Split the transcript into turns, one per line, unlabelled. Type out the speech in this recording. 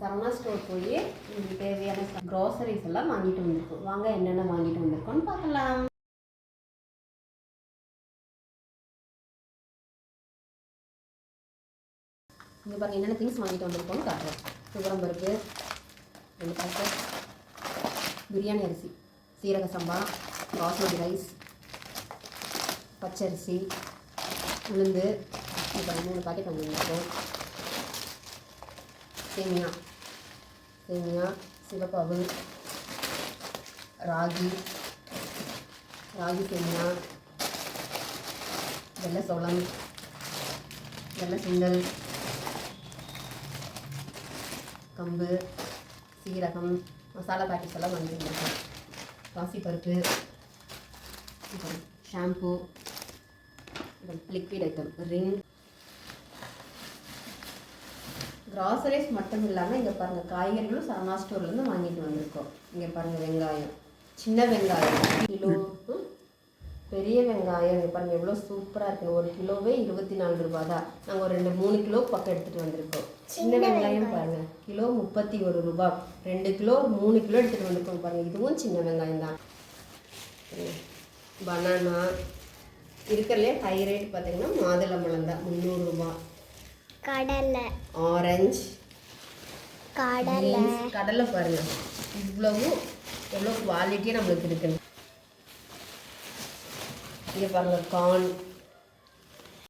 Saravana store போய் உங்களுக்கு தேவையான க்ராசரிஸ் எல்லாம் வாங்கிட்டு வந்திருக்கோம். வாங்க என்னென்ன வாங்கிட்டு வந்திருக்கோம்னு பார்க்கலாம். இங்கே பாருங்கள் என்னென்ன திங்ஸ் வாங்கிட்டு வந்திருக்கோம்னு காட்டுறோம். துவரம் பருப்பு 2 பேக்கெட், பிரியாணி அரிசி, சீரக சம்பா, பாஸ்மதி ரைஸ், பச்சரிசி, உளுந்து, இப்போ 3 பாக்கெட் வாங்கியிருக்கோம். சேமியா, சிவப்பாவு, ராகி சேமியா, வெள்ளை சோளம், வெள்ளை சுண்டல், கம்பு, சீரகம், மசாலா பேக்கெட்ஸ் எல்லாம் வாங்கியிருக்கோம். பாசிப்பருப்பு, shampoo, liquid item, ring, groceries மட்டும் இல்லாமல் இங்கே பாருங்கள் காய்கறிகளும் சரவணா ஸ்டோர்லேருந்து வாங்கிட்டு வந்திருக்கோம். இங்கே பாருங்கள் வெங்காயம், சின்ன வெங்காயம் கிலோ, பெரிய வெங்காயம் இங்கே பாருங்கள் எவ்வளோ சூப்பராக இருக்குது. 1 கிலோவே 24 ரூபா தான். நாங்கள் ஒரு 2-3 கிலோ பக்கம் எடுத்துகிட்டு வந்திருக்கோம். சின்ன வெங்காயம் பாருங்கள் கிலோ 31 ரூபா. 2 கிலோ 3 கிலோ எடுத்துகிட்டு வந்திருக்கோம். பாருங்கள் இதுவும் சின்ன வெங்காயம் தான். பனானா இருக்கிறதுலே ஹை ரேட் பார்த்தீங்கன்னா மாதுளம்பழம் தான் 300 ரூபா.
கடலை,
ஆரஞ்சு,
கடலை
பாருங்கள் எவ்வளோ குவாலிட்டியாக நம்மளுக்கு இருக்குது. இங்கே பாருங்கள் கார்ன்,